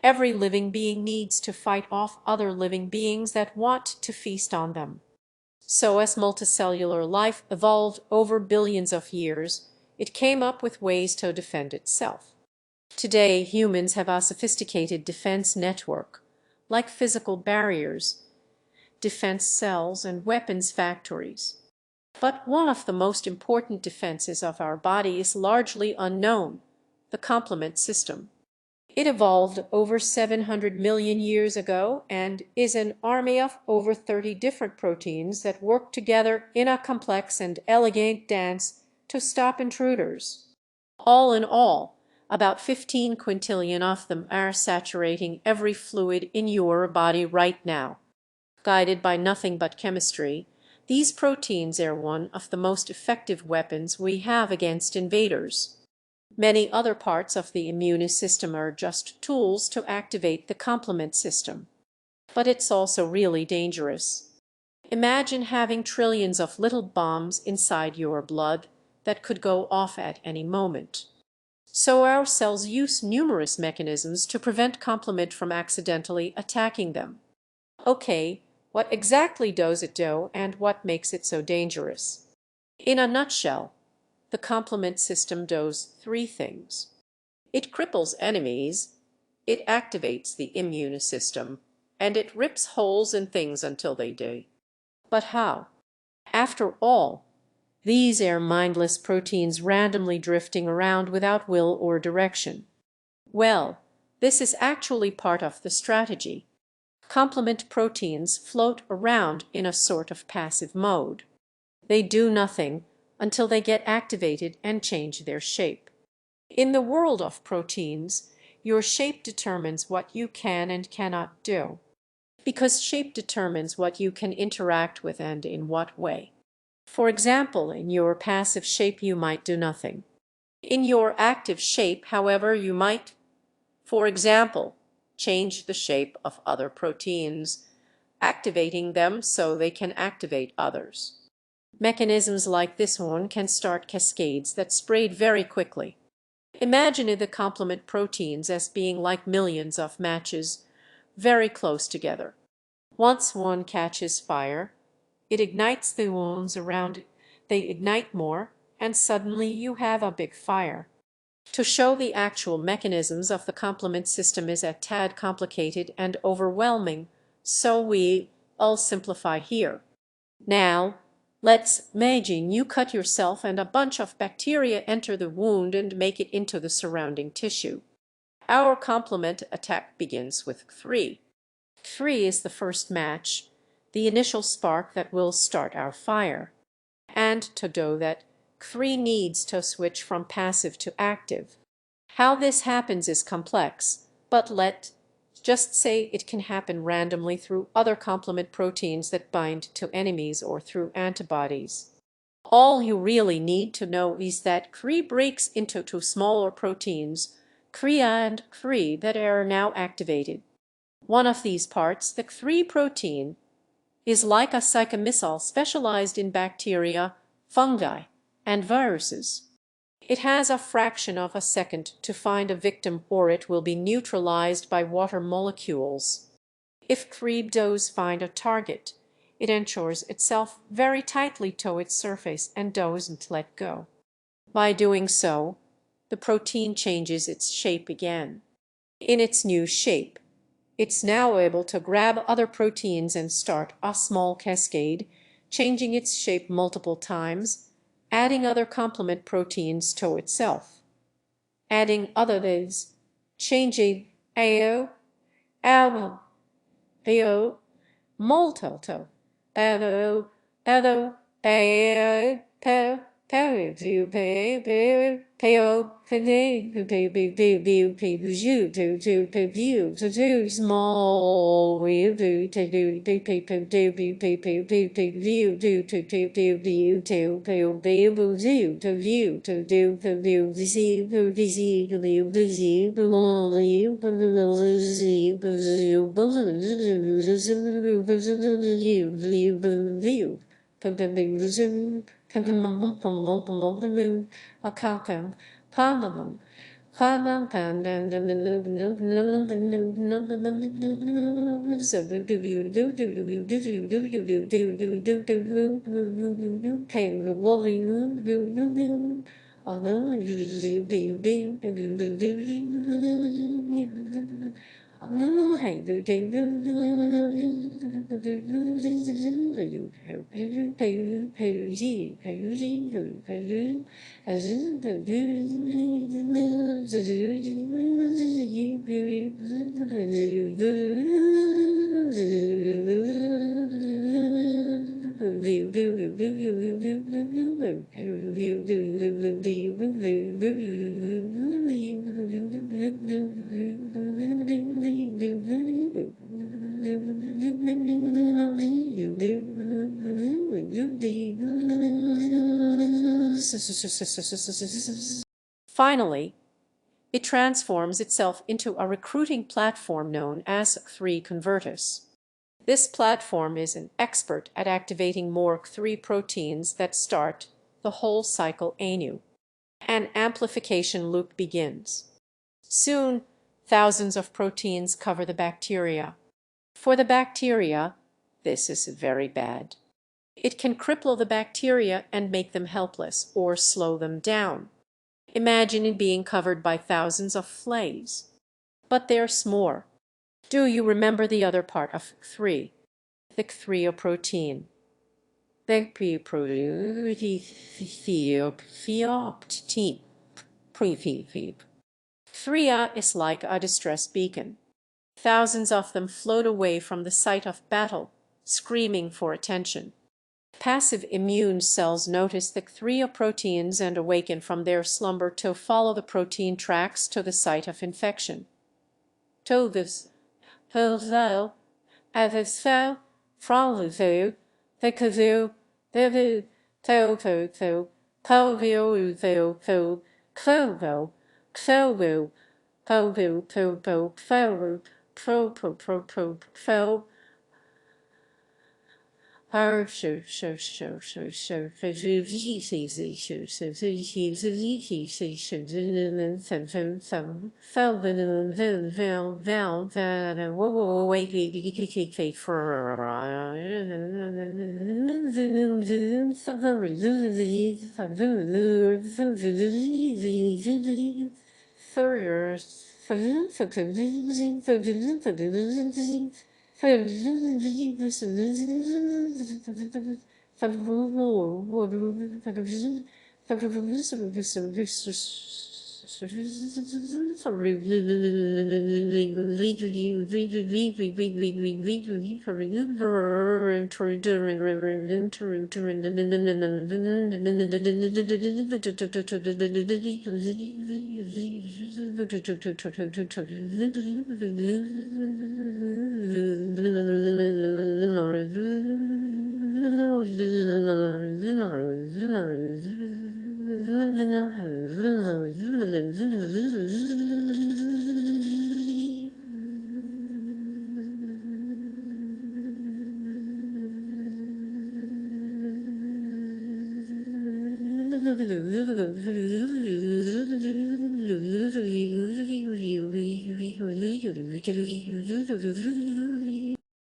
Every living being needs to fight off other living beings that want to feast on them. So as multicellular life evolved over billions of years, it came up with ways to defend itself. Today, humans have a sophisticated defense network, like physical barriers, defense cells, and weapons factories. But one of the most important defenses of our body is largely unknown: the complement system. It evolved over 700 million years ago and is an army of over 30 different proteins that work together in a complex and elegant dance to stop intruders. All in all, about 15 quintillion of them are saturating every fluid in your body right now. Guided by nothing but chemistry, these proteins are one of the most effective weapons we have against invaders. Many other parts of the immune system are just tools to activate the complement system. But it's also really dangerous. Imagine having trillions of little bombs inside your blood that could go off at any moment. So our cells use numerous mechanisms to prevent complement from accidentally attacking them. Okay, what exactly does it do, and what makes it so dangerous? In a nutshell, the complement system does three things. It cripples enemies, it activates the immune system, and it rips holes in things until they die. But how? After all, these are mindless proteins randomly drifting around without will or direction. Well, this is actually part of the strategy. Complement proteins float around in a sort of passive mode. They do nothing until they get activated and change their shape. In the world of proteins, your shape determines what you can and cannot do, because shape determines what you can interact with and in what way. For example, in your passive shape you might do nothing. In your active shape, however, you might, for example, change the shape of other proteins, activating them so they can activate others. Mechanisms like this one can start cascades that spread very quickly. Imagine the complement proteins as being like millions of matches very close together. Once one catches fire, it ignites the wounds around it. They ignite more, and suddenly you have a big fire. To show the actual mechanisms of the complement system is a tad complicated and overwhelming, so I'll simplify here. Now, let's imagine you cut yourself and a bunch of bacteria enter the wound and make it into the surrounding tissue. Our complement attack begins with 3. 3 is the first match, the initial spark that will start our fire. And to do that, 3 needs to switch from passive to active. How this happens is complex, but let's just say it can happen randomly through other complement proteins that bind to enemies or through antibodies. All you really need to know is that Cre breaks into 2 smaller proteins, Crea and Cre, that are now activated. One of these parts, the Cre protein, is like a psychomissile specialized in bacteria, fungi, and viruses. It has a fraction of a second to find a victim, or it will be neutralized by water molecules. If Cre does find a target, it ensures itself very tightly to its surface and doesn't let go. By doing so, the protein changes its shape again. In its new shape, it's now able to grab other proteins and start a small cascade, changing its shape multiple times, adding other complement proteins to itself. Adding others, changing ao, ao, ao, molto, ao, ao, ao, Finally, it transforms itself into a recruiting platform known as Convertase. This platform is an expert at activating MORC3 proteins that start the whole cycle anew. An amplification loop begins. Soon, thousands of proteins cover the bacteria. For the bacteria, this is very bad. It can cripple the bacteria and make them helpless or slow them down. Imagine being covered by thousands of flays. But there's more. Do you remember the other part of 3? The protein. The Thria is like a distress beacon. Thousands of them float away from the site of battle, screaming for attention. Passive immune cells notice the Thria proteins and awaken from their slumber to follow the protein tracks to the site of infection. To this,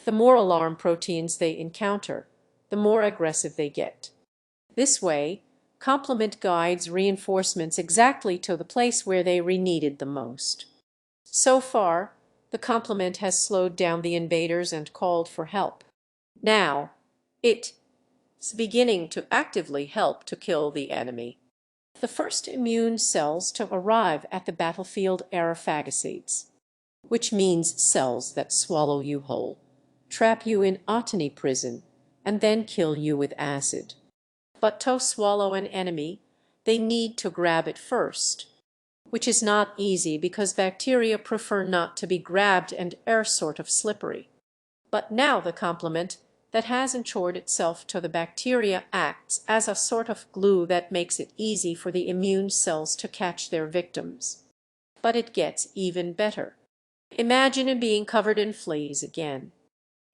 the more alarm proteins they encounter, the more aggressive they get. This way, complement guides reinforcements exactly to the place where they were needed the most. So far, the complement has slowed down the invaders and called for help. Now, it's beginning to actively help to kill the enemy. The first immune cells to arrive at the battlefield are phagocytes, which means cells that swallow you whole, trap you in Otany prison, and then kill you with acid. But to swallow an enemy, they need to grab it first, which is not easy because bacteria prefer not to be grabbed and are sort of slippery. But now the complement that has ensured itself to the bacteria acts as a sort of glue that makes it easy for the immune cells to catch their victims. But it gets even better. Imagine being covered in fleas again.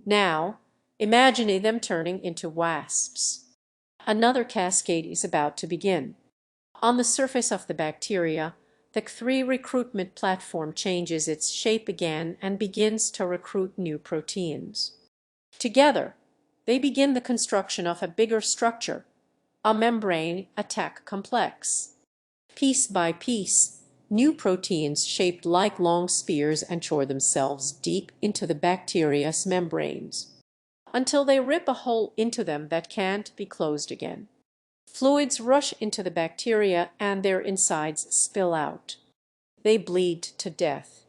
Now, imagine them turning into wasps. Another cascade is about to begin. On the surface of the bacteria, The 3 recruitment platform changes its shape again and begins to recruit new proteins. Together, they begin the construction of a bigger structure, a membrane attack complex. Piece by piece, new proteins shaped like long spears entrench themselves deep into the bacteria's membranes, until they rip a hole into them that can't be closed again. Fluids rush into the bacteria and their insides spill out. They bleed to death.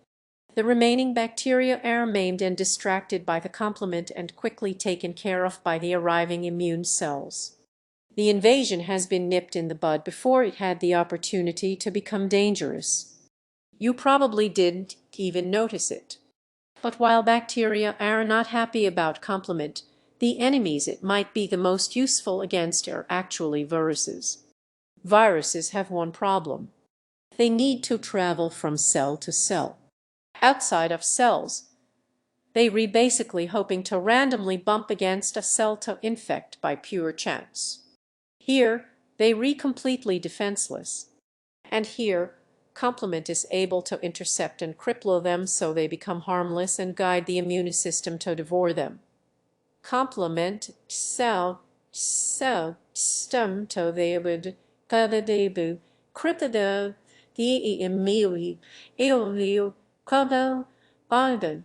The remaining bacteria are maimed and distracted by the complement and quickly taken care of by the arriving immune cells. The invasion has been nipped in the bud before it had the opportunity to become dangerous. You probably didn't even notice it. But while bacteria are not happy about complement, the enemies it might be the most useful against are actually viruses. Viruses have one problem. They need to travel from cell to cell. Outside of cells, they basically hoping to randomly bump against a cell to infect by pure chance. Here, they completely defenseless. And here, complement is able to intercept and cripple them so they become harmless and guide the immune system to devour them. Complement stem to they would debu cripple the immediately eolio cabo biden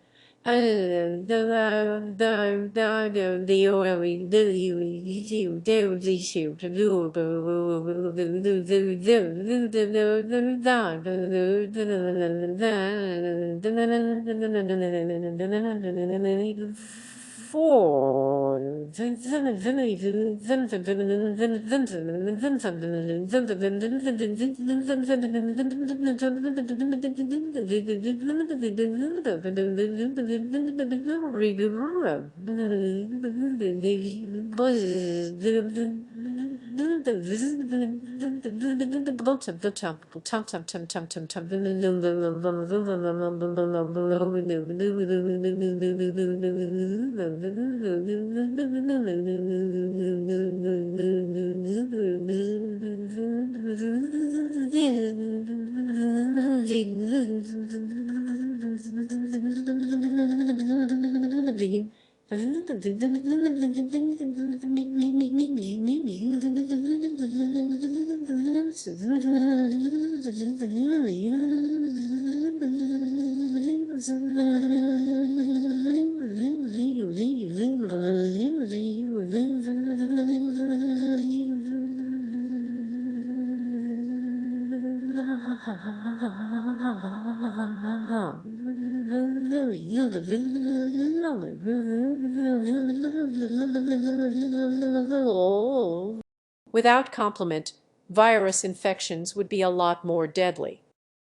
Without complement, virus infections would be a lot more deadly.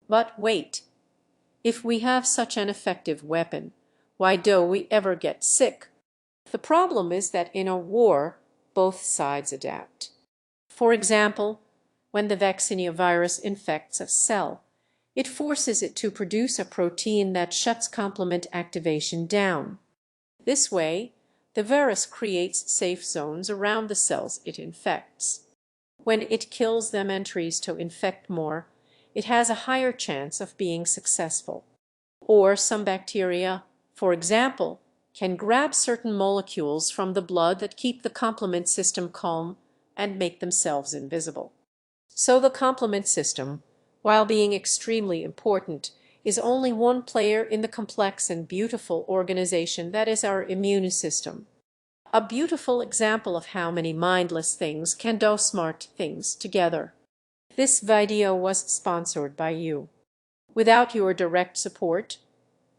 But wait, if we have such an effective weapon, why do we ever get sick? The problem is that in a war, both sides adapt. For example, when the vaccinia virus infects a cell, it forces it to produce a protein that shuts complement activation down. This way, the virus creates safe zones around the cells it infects. When it kills them and tries to infect more, it has a higher chance of being successful. Or some bacteria, for example, can grab certain molecules from the blood that keep the complement system calm and make themselves invisible. So the complement system, while being extremely important, is only one player in the complex and beautiful organization that is our immune system. A beautiful example of how many mindless things can do smart things together. This video was sponsored by you. Without your direct support,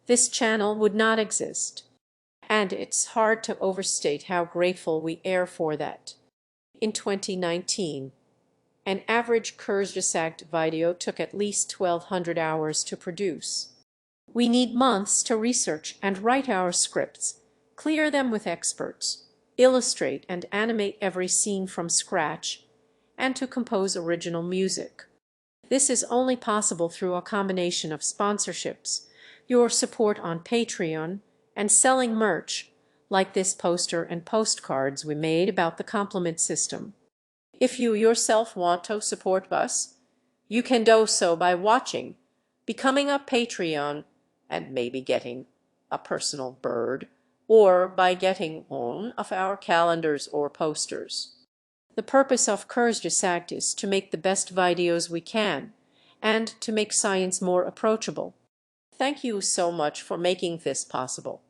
this channel would not exist. And it's hard to overstate how grateful we are for that. In 2019, an average Kurzgesagt video took at least 1,200 hours to produce. We need months to research and write our scripts, clear them with experts, illustrate and animate every scene from scratch, and to compose original music. This is only possible through a combination of sponsorships, your support on Patreon, and selling merch, like this poster and postcards we made about the complement system. If you yourself want to support us, You can do so by watching, becoming a Patreon, and maybe getting a personal bird, or by getting one of our calendars or posters. The purpose of Kurzgesagt is to make the best videos we can, and to make science more approachable. Thank you so much for making this possible.